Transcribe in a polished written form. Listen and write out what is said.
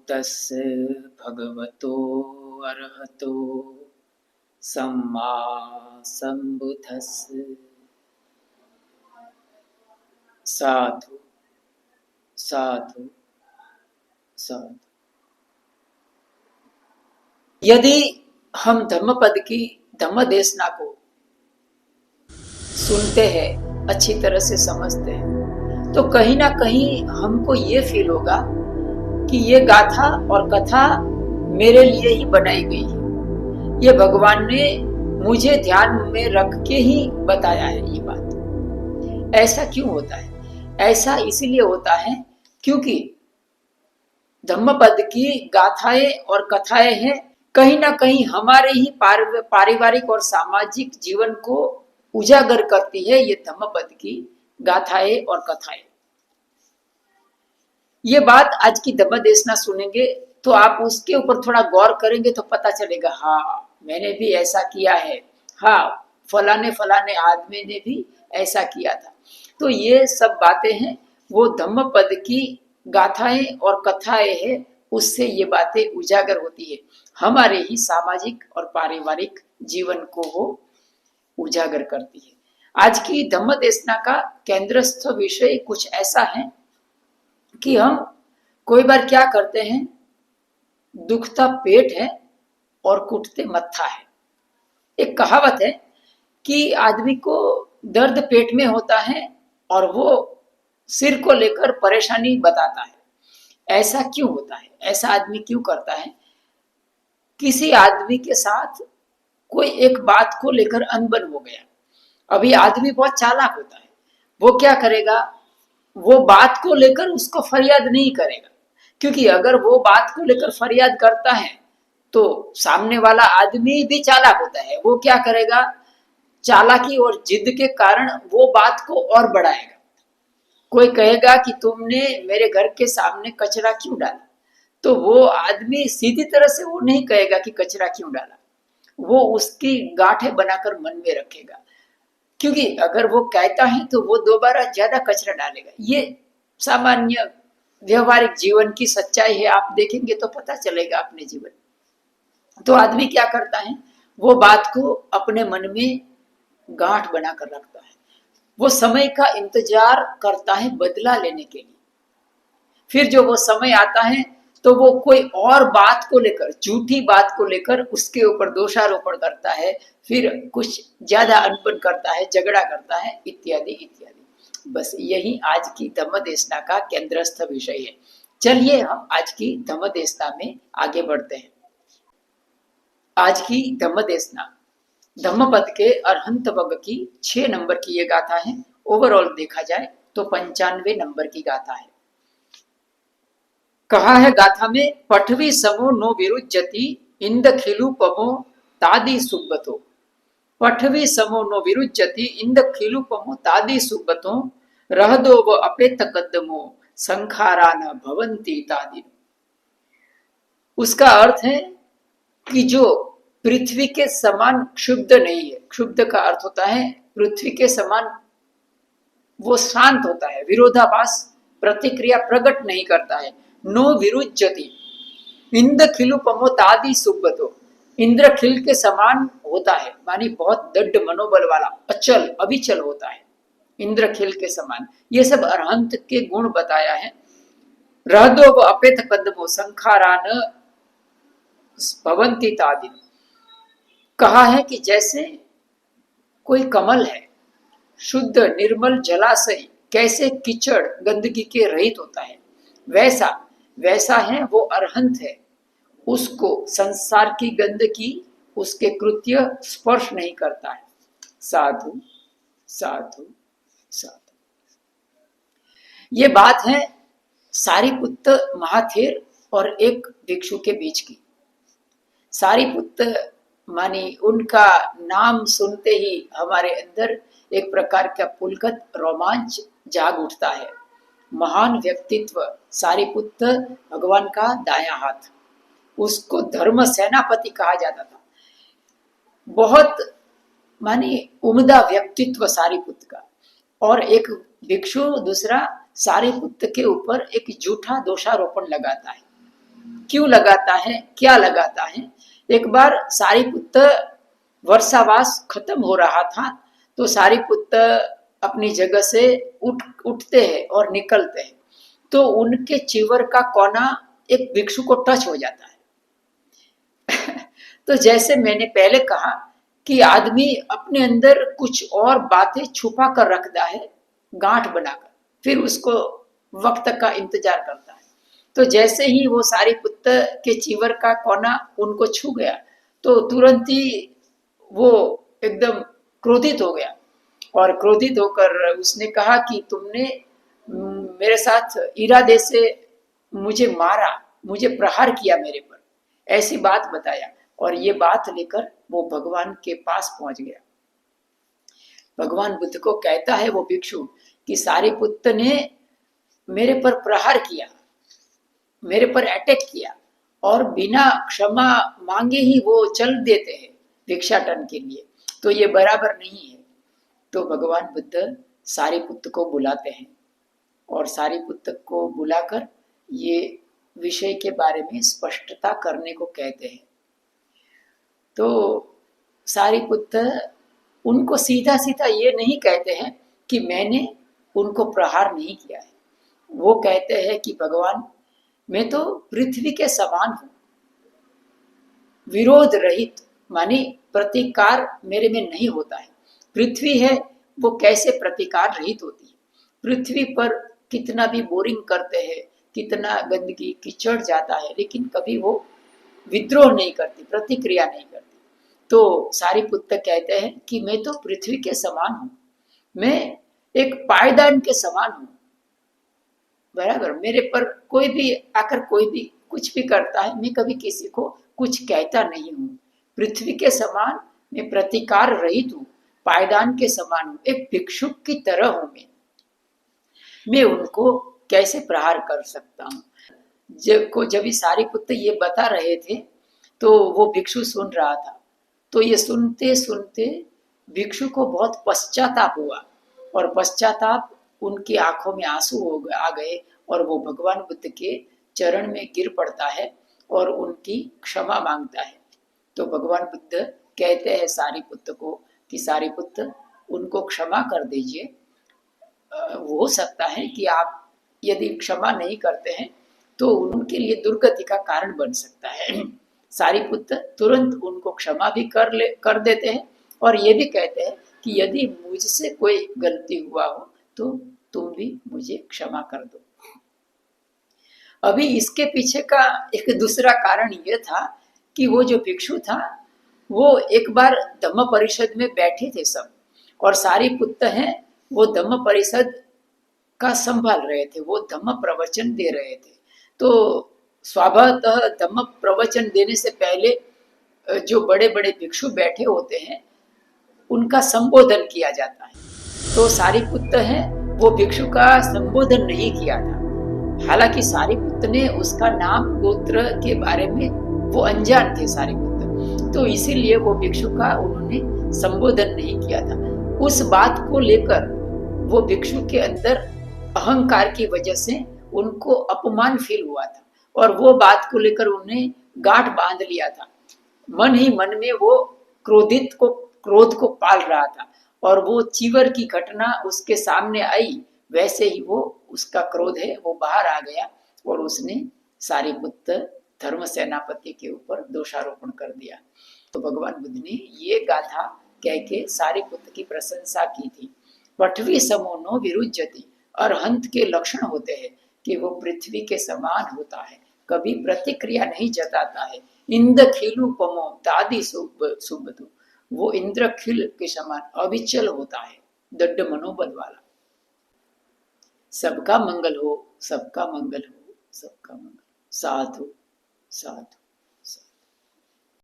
तस्य भगवतो अरहतो सम्मा सम्बुद्धस्य। साधु साधु साधु। यदि हम धम्मपद की धम्म देशना को सुनते हैं, अच्छी तरह से समझते हैं, तो कहीं ना कहीं हमको ये फील होगा कि ये गाथा और कथा मेरे लिए ही बनाई गई है। ये भगवान ने मुझे ध्यान में रख के ही बताया है ये बात। ऐसा क्यों होता है? ऐसा इसीलिए होता है क्योंकि धम्मपद की गाथाएं और कथाएं हैं, कहीं ना कहीं हमारे ही पारिवारिक और सामाजिक जीवन को उजागर करती है ये धम्मपद की गाथाएं और कथाएं। ये बात आज की धम्म देशना सुनेंगे तो आप उसके ऊपर थोड़ा गौर करेंगे तो पता चलेगा, हाँ मैंने भी ऐसा किया है, हाँ फलाने फलाने आदमी ने भी ऐसा किया था। तो ये सब बातें हैं, वो धम्मपद की गाथाएं और कथाएं हैं, उससे ये बातें उजागर होती है, हमारे ही सामाजिक और पारिवारिक जीवन को वो उजागर करती है। आज की धम्म देशना का केंद्रस्थ विषय कुछ ऐसा है कि हम कोई बार क्या करते हैं, दुखता पेट है और कुटते मत्था है। एक कहावत है कि आदमी को दर्द पेट में होता है और वो सिर को लेकर परेशानी बताता है। ऐसा क्यों होता है? ऐसा आदमी क्यों करता है? किसी आदमी के साथ कोई एक बात को लेकर अनबन हो गया। अभी आदमी बहुत चालाक होता है, वो क्या करेगा, वो बात को लेकर उसको फरियाद नहीं करेगा, क्योंकि अगर वो बात को लेकर फरियाद करता है तो सामने वाला आदमी भी चालाक होता है, वो क्या करेगा, चालाकी और जिद के कारण वो बात को और बढ़ाएगा। कोई कहेगा कि तुमने मेरे घर के सामने कचरा क्यों डाला, तो वो आदमी सीधी तरह से वो नहीं कहेगा कि कचरा क्यों डाला, वो उसकी गांठें बनाकर मन में रखेगा, क्योंकि अगर वो कहता है तो वो दोबारा ज्यादा कचरा डालेगा। ये सामान्य व्यवहारिक जीवन की सच्चाई है, आप देखेंगे तो पता चलेगा अपने जीवन। तो आदमी क्या करता है, वो बात को अपने मन में गांठ बनाकर रखता है, वो समय का इंतजार करता है बदला लेने के लिए। फिर जो वो समय आता है तो वो कोई और बात को लेकर, झूठी बात को लेकर उसके ऊपर दोषारोपण करता है, फिर कुछ ज्यादा अनबन करता है, झगड़ा करता है, इत्यादि इत्यादि। बस यही आज की धम्म देशना का केंद्रस्थ विषय है। चलिए हम आज की धम्म देशना में आगे बढ़ते हैं। आज की धम्म देशना धम्मपद के अरहंत वर्ग की 6 नंबर की ये गाथा है। ओवरऑल देखा जाए तो 95 नंबर की गाथा है। कहा है गाथा में, पठवी समो नो विरुज्यति इंद खिलु पमो तादि सुब्बतो। पठवी समो नो विरुज्यति इंद खिलु पमो तादि सुब्बतो रहदो व अपेत कद्दमो संखारा न भवंती तादि। उसका अर्थ है कि जो पृथ्वी के समान क्षुब्ध नहीं है, क्षुब्ध का अर्थ होता है पृथ्वी के समान वो शांत होता है, विरोधाभास प्रतिक्रिया प्रकट नहीं करता है। नो विरुज्यति इंद्र खिलु पमोतादि सुब्बतो, इंद्र खिल के समान होता है, मानी बहुत दृढ़ मनोबल वाला, अचल अविचल होता है, इंद्र खिल के समान। ये सब अरहंत के गुण बताया है। रहदो व अपेत कदमो संखारान भवंती तादि। कहा है कि जैसे कोई कमल है, शुद्ध निर्मल जलाशय कैसे कीचड़ गंदगी के रहित होता है, वैसा है वो अरहंत है, उसको संसार की गंदगी उसके कृत्य स्पर्श नहीं करता है। साधु साधु साधु। ये बात है सारिपुत्त महाथेर और एक भिक्षु के बीच की। सारिपुत्त मानी उनका नाम सुनते ही हमारे अंदर एक प्रकार का पुलकत रोमांच जाग उठता है। महान व्यक्तित्व सारिपुत्त भगवान का दायां हाथ, उसको धर्म सेनापति कहा जाता था। बहुत मानी उम्दा व्यक्तित्व सारिपुत्त का। और एक भिक्षु दूसरा सारिपुत्त के ऊपर एक झूठा दोषारोपण लगाता है। क्यों लगाता है, क्या लगाता है। एक बार सारिपुत्र वर्षावास खत्म हो रहा था, तो सारिपुत्र अपनी जगह से उठते हैं और निकलते हैं, तो उनके चिवर का कोना एक भिक्षु को टच हो जाता है। तो जैसे मैंने पहले कहा कि आदमी अपने अंदर कुछ और बातें छुपा कर रखता है, गांठ बनाकर, फिर उसको वक्त का इंतजार करता है। तो जैसे ही वो सारिपुत्र के चिवर का कोना उनको छू गया, तो तुरंत ही वो एकदम क्रोधित हो गया, और क्रोधित होकर उसने कहा कि तुमने मेरे साथ इरादे से मुझे मारा, मुझे प्रहार किया मेरे पर, ऐसी बात बताया। और ये बात लेकर वो भगवान के पास पहुंच गया। भगवान बुद्ध को कहता है वो भिक्षु कि सारिपुत्र ने मेरे पर प्रहार किया, मेरे पर अटैक किया, और बिना क्षमा मांगे ही वो चल देते हैं भिक्षाटन के लिए, तो ये बराबर नहीं है। तो भगवान बुद्ध सारिपुत्र को बुलाते हैं, और सारिपुत्र को बुलाकर ये विषय के बारे में स्पष्टता करने को कहते हैं। तो सारिपुत्र उनको सीधा सीधा ये नहीं कहते हैं कि मैंने उनको प्रहार नहीं किया है। वो कहते हैं कि भगवान, मैं तो पृथ्वी के समान हूं, विरोध रहित, माने प्रतिकार मेरे में नहीं होता है। पृथ्वी है, वो कैसे प्रतिकार रहित होती है। पृथ्वी पर कितना भी बोरिंग करते हैं, कितना गंदगी कीचड़ जाता है, लेकिन कभी वो विद्रोह नहीं करती, प्रतिक्रिया नहीं करती। तो सारिपुत्र कहते हैं कि मैं तो पृथ्वी के समान हूं, मैं एक पायदान के समान हूं, बराबर। मेरे पर कोई भी आकर कोई भी कुछ भी करता है, मैं कभी किसी को कुछ कहता नहीं हूं। पृथ्वी के समान मैं प्रतिकार रहित हूं, पायदान के समान हूं, एक भिक्षुक की तरह हूं मैं उनको कैसे प्रहार कर सकता हूँ। जब सारिपुत्र ये बता रहे थे, तो वो भिक्षु सुन रहा था। तो ये सुनते सुनते भिक्षु को बहुत पश्चाताप हुआ, और पश्चाताप उनकी आंखों में आंसू आ गए, और वो भगवान बुद्ध के चरण में गिर पड़ता है और उनकी क्षमा मांगता है। तो भगवान बुद्ध कहते हैं सारिपुत्र को कि सारिपुत्र, उनको क्षमा कर दीजिए। हो सकता है कि आप यदि क्षमा नहीं करते हैं तो उनके लिए दुर्गति का कारण बन सकता है। सारिपुत्र तुरंत उनको क्षमा भी कर देते हैं, और ये भी कहते हैं कि यदि मुझसे कोई गलती हुआ हो तो तुम भी मुझे क्षमा कर दो। अभी इसके पीछे का एक दूसरा कारण ये था कि वो जो भिक्षु था, वो एक बार धम्म परिषद में बैठे थे सब, और सारिपुत्र हैं वो धम्म परिषद का संभाल रहे थे, वो धम्म प्रवचन दे रहे थे। तो स्वभावतः धम्म प्रवचन देने से पहले जो बड़े बड़े भिक्षु बैठे होते हैं उनका संबोधन किया जाता है। तो सारिपुत्र हैं वो भिक्षु का संबोधन नहीं किया था। हालांकि सारिपुत्र ने उसका नाम गोत्र के बारे में वो अनजान थे सारिपुत्र, तो इसीलिए वो भिक्षु का उन्होंने संबोधन नहीं किया था। उस बात को लेकर वो भिक्षु के अंदर अहंकार की वजह से उनको अपमान फील हुआ था, और वो बात को लेकर उन्हें गांठ बांध लिया था। मन ही मन में वो क्रोध को पाल रहा था, और वो चीवर की घटना उसके सामने आई, वैसे ही वो उसका क्रोध है वो बाहर आ गया, और उसने सारिपुत्र धर्म सेनापति के ऊपर दोषारोपण कर दिया। तो भगवान बुद्ध ने ये गाथा कह के सारिपुत्र की प्रशंसा की थी। पृथ्वी समो नो विरुज्यति, अरहंत के लक्षण होते हैं कि वो पृथ्वी के समान होता है, कभी प्रतिक्रिया नहीं जताता है। इंद्रखिलु पमो दादी सुबधु, वो इंद्रखिल के समान अविचल होता है, दृढ़ मनोबल वाला। सबका मंगल हो, सबका मंगल हो, सबका मंगल। साधु साधु।